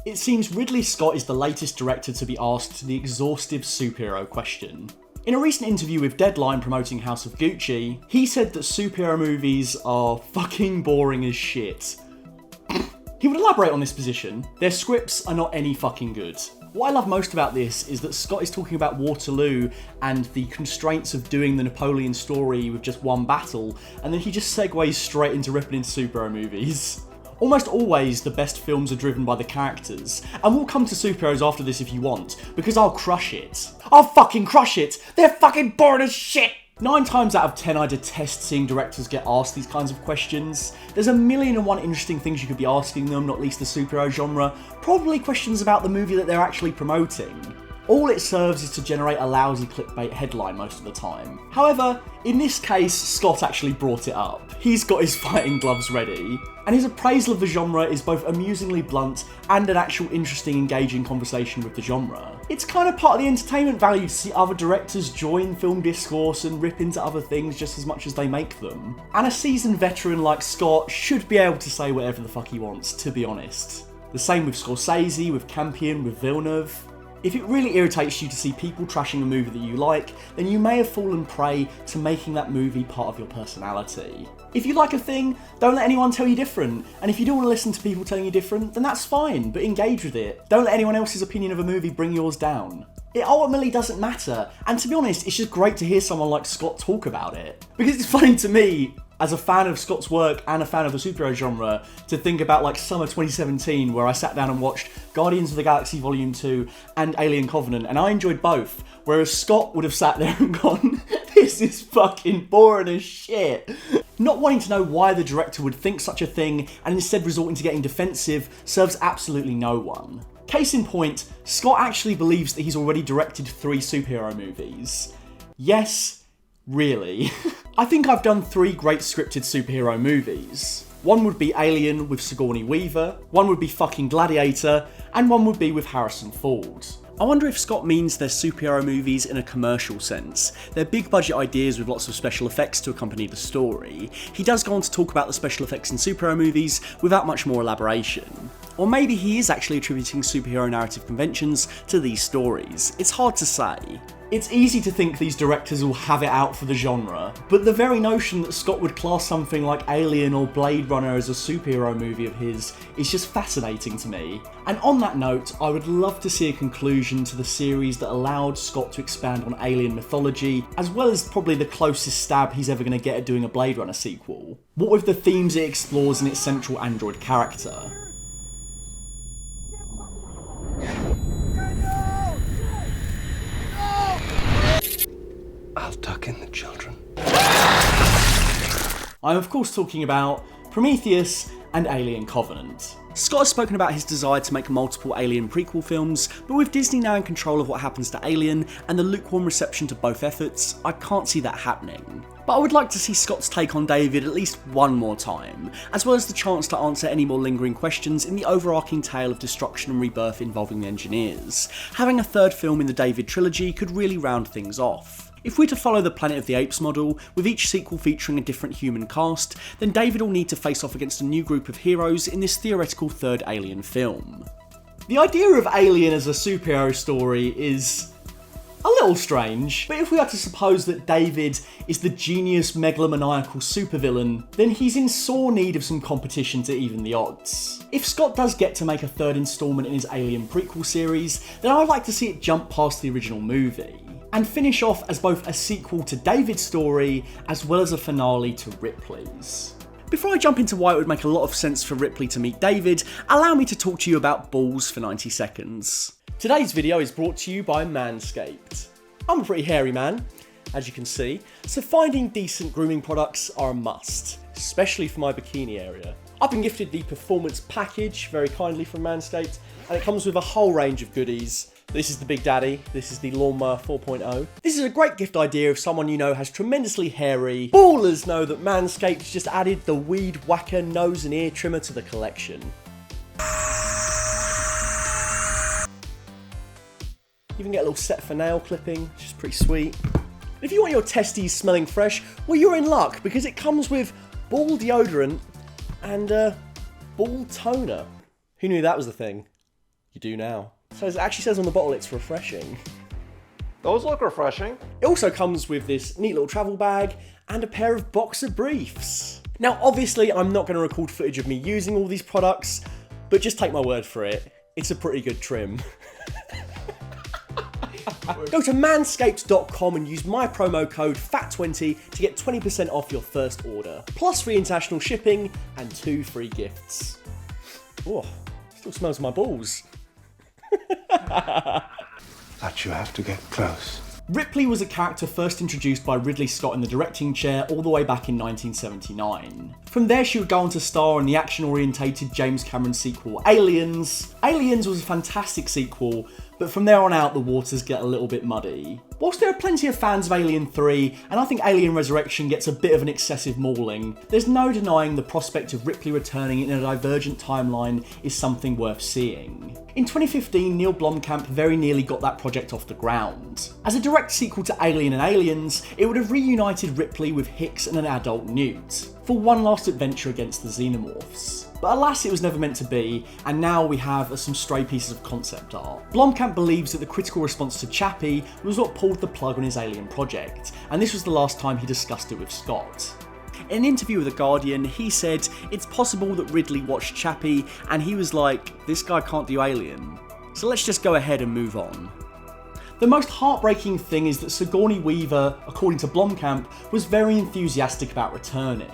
It seems Ridley Scott is the latest director to be asked the exhaustive superhero question. In a recent interview with Deadline promoting House of Gucci, he said that superhero movies are fucking boring as shit. He would elaborate on this position. Their scripts are not any fucking good. What I love most about this is that Scott is talking about Waterloo and the constraints of doing the Napoleon story with just one battle, and then he just segues straight into ripping into superhero movies. Almost always, the best films are driven by the characters, and we'll come to superheroes after this if you want, because I'll crush it. I'll fucking crush it! They're fucking boring as shit! 9 times out of 10 I detest seeing directors get asked these kinds of questions. There's a million and one interesting things you could be asking them, not least the superhero genre, probably questions about the movie that they're actually promoting. All it serves is to generate a lousy clickbait headline most of the time. However, in this case, Scott actually brought it up. He's got his fighting gloves ready, and his appraisal of the genre is both amusingly blunt and an actual interesting, engaging conversation with the genre. It's kind of part of the entertainment value to see other directors join film discourse and rip into other things just as much as they make them. And a seasoned veteran like Scott should be able to say whatever the fuck he wants, to be honest. The same with Scorsese, with Campion, with Villeneuve. If it really irritates you to see people trashing a movie that you like, then you may have fallen prey to making that movie part of your personality. If you like a thing, don't let anyone tell you different, and if you don't want to listen to people telling you different, then that's fine, but engage with it. Don't let anyone else's opinion of a movie bring yours down. It ultimately doesn't matter, and to be honest, it's just great to hear someone like Scott talk about it. Because it's funny to me, as a fan of Scott's work and a fan of the superhero genre, to think about like summer 2017 where I sat down and watched Guardians of the Galaxy Volume 2 and Alien Covenant, and I enjoyed both, whereas Scott would have sat there and gone, this is fucking boring as shit. Not wanting to know why the director would think such a thing and instead resorting to getting defensive serves absolutely no one. Case in point, Scott actually believes that he's already directed 3 superhero movies. Yes, really. I think I've done 3 great scripted superhero movies. One would be Alien with Sigourney Weaver, one would be fucking Gladiator, and one would be with Harrison Ford. I wonder if Scott means they're superhero movies in a commercial sense. They're big budget ideas with lots of special effects to accompany the story. He does go on to talk about the special effects in superhero movies without much more elaboration. Or maybe he is actually attributing superhero narrative conventions to these stories. It's hard to say. It's easy to think these directors will have it out for the genre, but the very notion that Scott would class something like Alien or Blade Runner as a superhero movie of his is just fascinating to me. And on that note, I would love to see a conclusion to the series that allowed Scott to expand on alien mythology, as well as probably the closest stab he's ever going to get at doing a Blade Runner sequel. What with the themes it explores in its central android character. I'll tuck in the children. I'm of course talking about Prometheus and Alien Covenant. Scott has spoken about his desire to make multiple Alien prequel films, but with Disney now in control of what happens to Alien and the lukewarm reception to both efforts, I can't see that happening. But I would like to see Scott's take on David at least one more time, as well as the chance to answer any more lingering questions in the overarching tale of destruction and rebirth involving the engineers. Having a 3rd film in the David trilogy could really round things off. If we're to follow the Planet of the Apes model, with each sequel featuring a different human cast, then David will need to face off against a new group of heroes in this theoretical 3rd Alien film. The idea of Alien as a superhero story is a little strange, but if we are to suppose that David is the genius megalomaniacal supervillain, then he's in sore need of some competition to even the odds. If Scott does get to make a 3rd instalment in his Alien prequel series, then I would like to see it jump past the original movie and finish off as both a sequel to David's story as well as a finale to Ripley's. Before I jump into why it would make a lot of sense for Ripley to meet David, allow me to talk to you about balls for 90 seconds. Today's video is brought to you by Manscaped. I'm a pretty hairy man, as you can see, so finding decent grooming products are a must, especially for my bikini area. I've been gifted the Performance Package very kindly from Manscaped, and it comes with a whole range of goodies. This is the Big Daddy, this is the Lawnmower 4.0. This is a great gift idea if someone you know has tremendously hairy. Ballers know that Manscaped just added the Weed Whacker nose and ear trimmer to the collection. You can get a little set for nail clipping, which is pretty sweet. If you want your testes smelling fresh, well you're in luck because it comes with ball deodorant and ball toner. Who knew that was the thing? You do now. So it actually says on the bottle it's refreshing. Those look refreshing. It also comes with this neat little travel bag and a pair of boxer briefs. Now, obviously, I'm not going to record footage of me using all these products, but just take my word for it. It's a pretty good trim. Go to manscaped.com and use my promo code FAT20 to get 20% off your first order, plus free international shipping and 2 free gifts. Oh, still smells of my balls. That you have to get close. Ripley was a character first introduced by Ridley Scott in the directing chair all the way back in 1979. From there she would go on to star in the action-orientated James Cameron sequel Aliens. Aliens was a fantastic sequel, but from there on out the waters get a little bit muddy. Whilst there are plenty of fans of Alien 3, and I think Alien Resurrection gets a bit of an excessive mauling, there's no denying the prospect of Ripley returning in a divergent timeline is something worth seeing. In 2015, Neil Blomkamp very nearly got that project off the ground. As a direct sequel to Alien and Aliens, it would have reunited Ripley with Hicks and an adult Newt, for one last adventure against the Xenomorphs. But alas, it was never meant to be, and now we have some stray pieces of concept art. Blomkamp believes that the critical response to Chappie was what pulled the plug on his Alien project, and this was the last time he discussed it with Scott. In an interview with The Guardian, he said it's possible that Ridley watched Chappie and he was like, this guy can't do Alien, so let's just go ahead and move on. The most heartbreaking thing is that Sigourney Weaver, according to Blomkamp, was very enthusiastic about returning.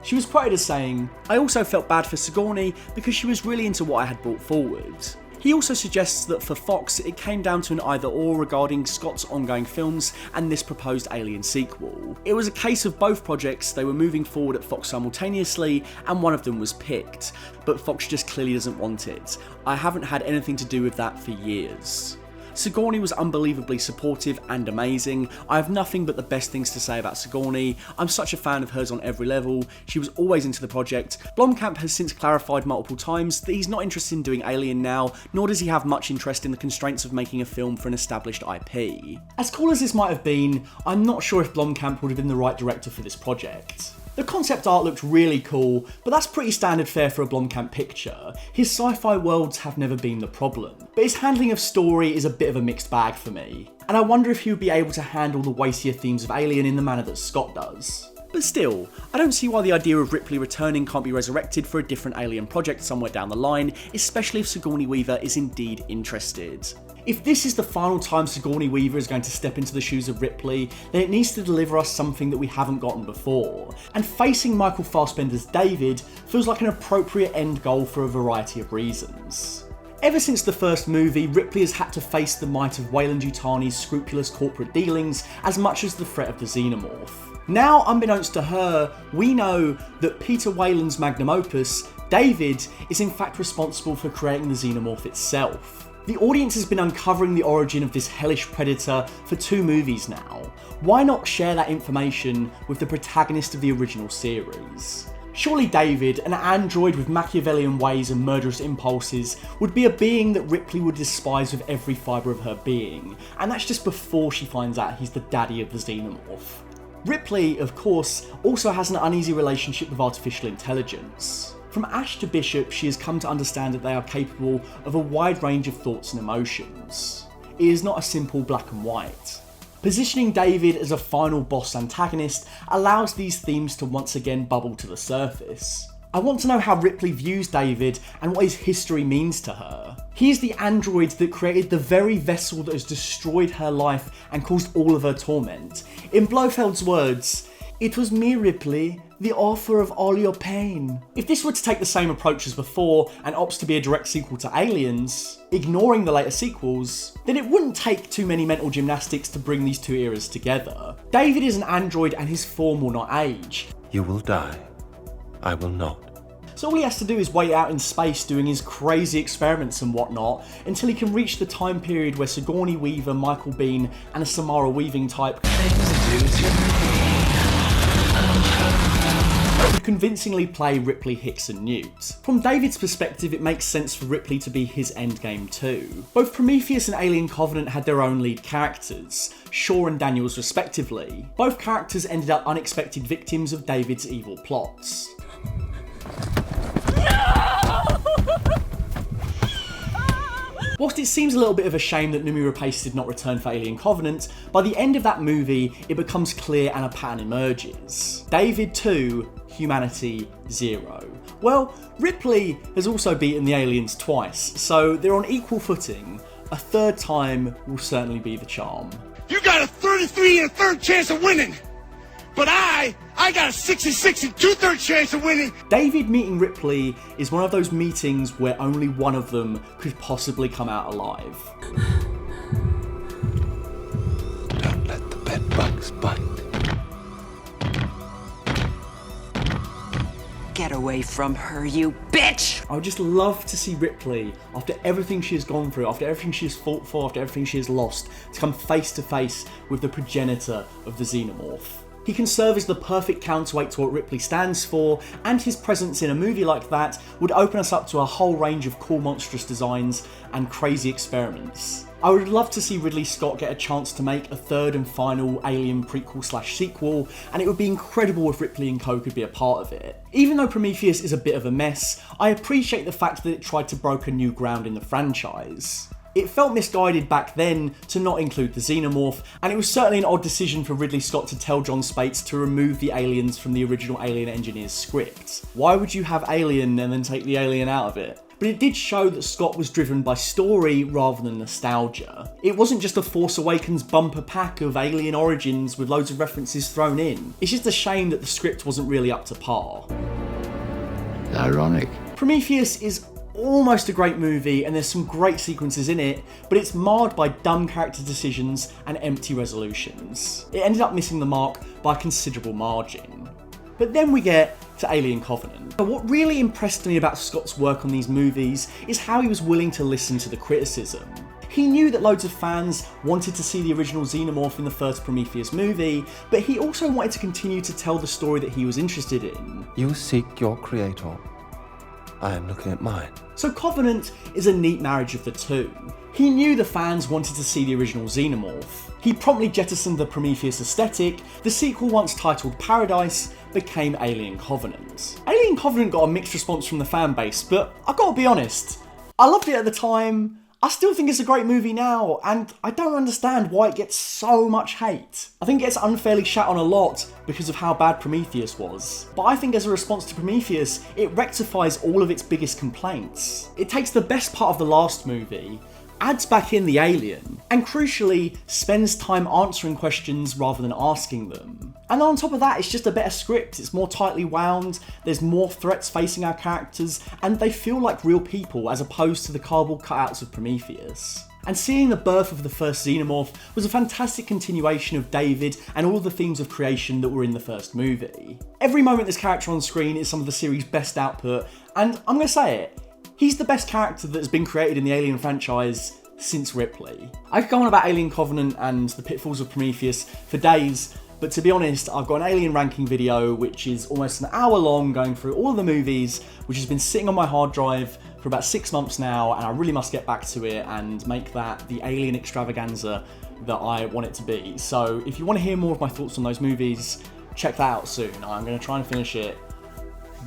She was quoted as saying, "I also felt bad for Sigourney because she was really into what I had brought forward." He also suggests that for Fox, it came down to an either-or regarding Scott's ongoing films and this proposed Alien sequel. It was a case of both projects, they were moving forward at Fox simultaneously, and one of them was picked, but Fox just clearly doesn't want it. I haven't had anything to do with that for years. Sigourney was unbelievably supportive and amazing. I have nothing but the best things to say about Sigourney. I'm such a fan of hers on every level. She was always into the project. Blomkamp has since clarified multiple times that he's not interested in doing Alien now, nor does he have much interest in the constraints of making a film for an established IP. As cool as this might have been, I'm not sure if Blomkamp would have been the right director for this project. The concept art looked really cool, but that's pretty standard fare for a Blomkamp picture. His sci-fi worlds have never been the problem, but his handling of story is a bit of a mixed bag for me, and I wonder if he would be able to handle the weightier themes of Alien in the manner that Scott does. But still, I don't see why the idea of Ripley returning can't be resurrected for a different Alien project somewhere down the line, especially if Sigourney Weaver is indeed interested. If this is the final time Sigourney Weaver is going to step into the shoes of Ripley, then it needs to deliver us something that we haven't gotten before, and facing Michael Fassbender's David feels like an appropriate end goal for a variety of reasons. Ever since the first movie, Ripley has had to face the might of Weyland-Yutani's scrupulous corporate dealings as much as the threat of the Xenomorph. Now, unbeknownst to her, we know that Peter Weyland's magnum opus, David, is in fact responsible for creating the Xenomorph itself. The audience has been uncovering the origin of this hellish predator for 2 movies now. Why not share that information with the protagonist of the original series? Surely David, an android with Machiavellian ways and murderous impulses, would be a being that Ripley would despise with every fibre of her being, and that's just before she finds out he's the daddy of the Xenomorph. Ripley, of course, also has an uneasy relationship with artificial intelligence. From Ash to Bishop, she has come to understand that they are capable of a wide range of thoughts and emotions. It is not a simple black and white. Positioning David as a final boss antagonist allows these themes to once again bubble to the surface. I want to know how Ripley views David and what his history means to her. He is the android that created the very vessel that has destroyed her life and caused all of her torment. In Blofeld's words, "It was me, Ripley, the author of all your pain." If this were to take the same approach as before and opts to be a direct sequel to Aliens, ignoring the later sequels, then it wouldn't take too many mental gymnastics to bring these 2 eras together. David is an android and his form will not age. You will die. I will not. So all he has to do is wait out in space doing his crazy experiments and whatnot until he can reach the time period where Sigourney Weaver, Michael Biehn and a Samara Weaving type could convincingly play Ripley, Hicks and Newt. From David's perspective, it makes sense for Ripley to be his endgame too. Both Prometheus and Alien Covenant had their own lead characters, Shaw and Daniels respectively. Both characters ended up unexpected victims of David's evil plots. Whilst it seems a little bit of a shame that Noomi Rapace did not return for Alien Covenant, by the end of that movie, it becomes clear and a pattern emerges. David 2, humanity 0. Well, Ripley has also beaten the aliens twice, so they're on equal footing. A third time will certainly be the charm. You got a 33 and a third chance of winning, but I got a 66 and 2/3 chance of winning. David meeting Ripley is one of those meetings where only one of them could possibly come out alive. Don't let the bed bugs bite. Get away from her, you bitch! I would just love to see Ripley, after everything she has gone through, after everything she has fought for, after everything she has lost, to come face to face with the progenitor of the xenomorph. He can serve as the perfect counterweight to what Ripley stands for, and his presence in a movie like that would open us up to a whole range of cool monstrous designs and crazy experiments. I would love to see Ridley Scott get a chance to make a third and final Alien prequel/sequel, and it would be incredible if Ripley and co could be a part of it. Even though Prometheus is a bit of a mess, I appreciate the fact that it tried to break new ground in the franchise. It felt misguided back then to not include the xenomorph, and it was certainly an odd decision for Ridley Scott to tell John Spates to remove the aliens from the original Alien Engineers script. Why would you have Alien and then take the alien out of it? But it did show that Scott was driven by story rather than nostalgia. It wasn't just a Force Awakens bumper pack of alien origins with loads of references thrown in. It's just a shame that the script wasn't really up to par. Ironic. Prometheus is almost a great movie and there's some great sequences in it, but it's marred by dumb character decisions and empty resolutions. It ended up missing the mark by a considerable margin. But then we get to Alien Covenant. But what really impressed me about Scott's work on these movies is how he was willing to listen to the criticism. He knew that loads of fans wanted to see the original xenomorph in the first Prometheus movie, but he also wanted to continue to tell the story that he was interested in. You seek your creator. I am looking at mine. So Covenant is a neat marriage of the two. He knew the fans wanted to see the original xenomorph. He promptly jettisoned the Prometheus aesthetic. The sequel, once titled Paradise, became Alien Covenant. Alien Covenant got a mixed response from the fan base, but I gotta be honest, I loved it at the time. I still think it's a great movie now, and I don't understand why it gets so much hate. I think it gets unfairly shat on a lot because of how bad Prometheus was. But I think as a response to Prometheus, it rectifies all of its biggest complaints. It takes the best part of the last movie, adds back in the alien, and crucially, spends time answering questions rather than asking them. And on top of that, it's just a better script. It's more tightly wound, there's more threats facing our characters, and they feel like real people as opposed to the cardboard cutouts of Prometheus. And seeing the birth of the first xenomorph was a fantastic continuation of David and all of the themes of creation that were in the first movie. Every moment this character on screen is some of the series' best output, and I'm gonna say it, he's the best character that has been created in the Alien franchise since Ripley. I could go on about Alien Covenant and the pitfalls of Prometheus for days, but to be honest, I've got an Alien ranking video which is almost an hour long going through all of the movies, which has been sitting on my hard drive for about 6 months now, and I really must get back to it and make that the Alien extravaganza that I want it to be. So if you want to hear more of my thoughts on those movies, check that out soon. I'm going to try and finish it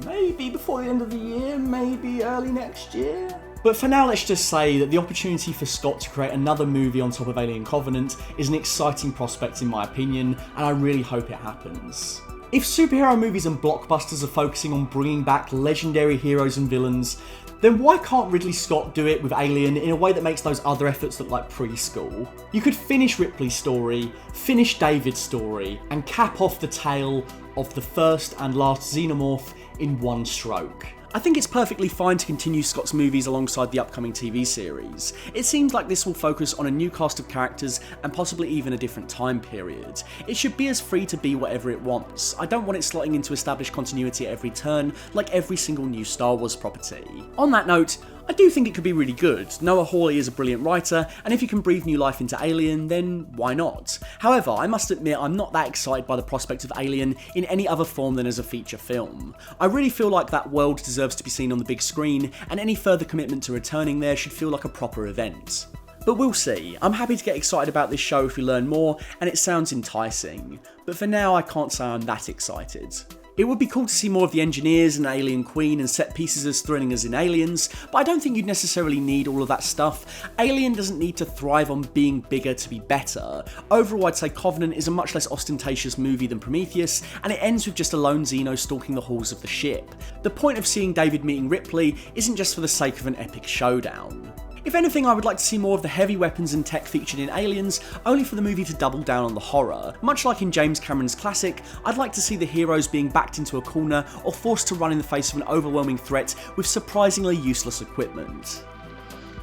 maybe before the end of the year, maybe early next year. But for now, let's just say that the opportunity for Scott to create another movie on top of Alien Covenant is an exciting prospect in my opinion, and I really hope it happens. If superhero movies and blockbusters are focusing on bringing back legendary heroes and villains, then why can't Ridley Scott do it with Alien in a way that makes those other efforts look like preschool? You could finish Ripley's story, finish David's story, and cap off the tale of the first and last xenomorph in one stroke. I think it's perfectly fine to continue Scott's movies alongside the upcoming TV series. It seems like this will focus on a new cast of characters and possibly even a different time period. It should be as free to be whatever it wants. I don't want it slotting into established continuity at every turn, like every single new Star Wars property. On that note, I do think it could be really good. Noah Hawley is a brilliant writer, and if you can breathe new life into Alien, then why not? However, I must admit I'm not that excited by the prospect of Alien in any other form than as a feature film. I really feel like that world deserves to be seen on the big screen, and any further commitment to returning there should feel like a proper event. But we'll see. I'm happy to get excited about this show if we learn more, and it sounds enticing. But for now, I can't say I'm that excited. It would be cool to see more of the engineers and Alien Queen and set pieces as thrilling as in Aliens, but I don't think you'd necessarily need all of that stuff. Alien doesn't need to thrive on being bigger to be better. Overall, I'd say Covenant is a much less ostentatious movie than Prometheus, and it ends with just a lone Xeno stalking the halls of the ship. The point of seeing David meeting Ripley isn't just for the sake of an epic showdown. If anything, I would like to see more of the heavy weapons and tech featured in Aliens, only for the movie to double down on the horror. Much like in James Cameron's classic, I'd like to see the heroes being backed into a corner or forced to run in the face of an overwhelming threat with surprisingly useless equipment.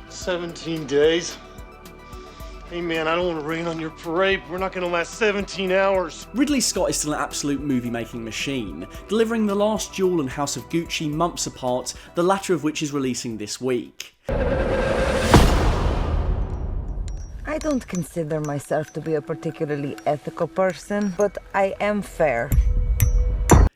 17 days? Hey man, I don't want to rain on your parade. We're not going to last 17 hours. Ridley Scott is still an absolute movie-making machine, delivering The Last Duel and House of Gucci months apart, the latter of which is releasing this week. I don't consider myself to be a particularly ethical person, but I am fair.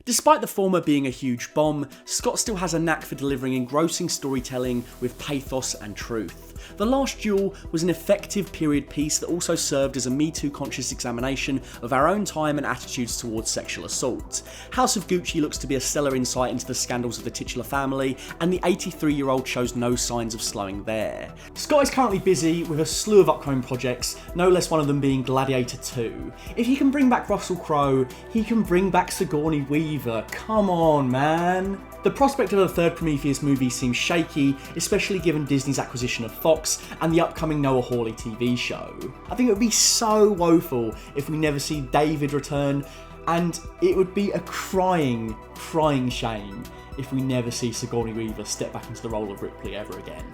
Despite the former being a huge bomb, Scott still has a knack for delivering engrossing storytelling with pathos and truth. The Last Duel was an effective period piece that also served as a Me Too conscious examination of our own time and attitudes towards sexual assault. House of Gucci looks to be a stellar insight into the scandals of the titular family, and the 83-year-old shows no signs of slowing there. Scott is currently busy with a slew of upcoming projects, no less one of them being Gladiator 2. If he can bring back Russell Crowe, he can bring back Sigourney Weaver. Come on, man. The prospect of a third Prometheus movie seems shaky, especially given Disney's acquisition of Fox and the upcoming Noah Hawley TV show. I think it would be so woeful if we never see David return, and it would be a crying shame if we never see Sigourney Weaver step back into the role of Ripley ever again.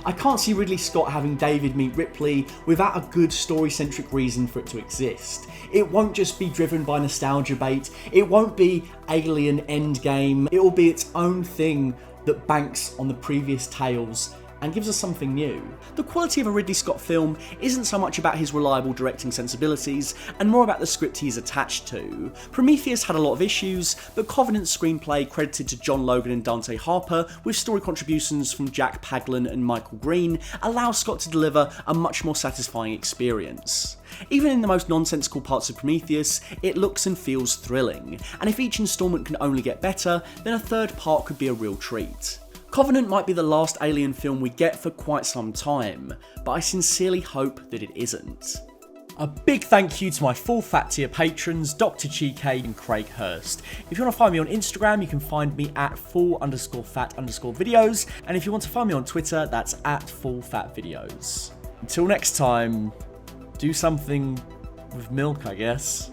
I can't see Ridley Scott having David meet Ripley without a good story-centric reason for it to exist. It won't just be driven by nostalgia bait, it won't be Alien Endgame, it will be its own thing that banks on the previous tales and gives us something new. The quality of a Ridley Scott film isn't so much about his reliable directing sensibilities, and more about the script he's attached to. Prometheus had a lot of issues, but Covenant's screenplay, credited to John Logan and Dante Harper, with story contributions from Jack Paglen and Michael Green, allows Scott to deliver a much more satisfying experience. Even in the most nonsensical parts of Prometheus, it looks and feels thrilling, and if each instalment can only get better, then a third part could be a real treat. Covenant might be the last Alien film we get for quite some time, but I sincerely hope that it isn't. A big thank you to my full fat tier patrons, Dr. Cheekade and Craig Hurst. If you want to find me on Instagram, you can find me at full_fat_videos, and if you want to find me on Twitter, that's at fullfatvideos. Until next time, do something with milk, I guess.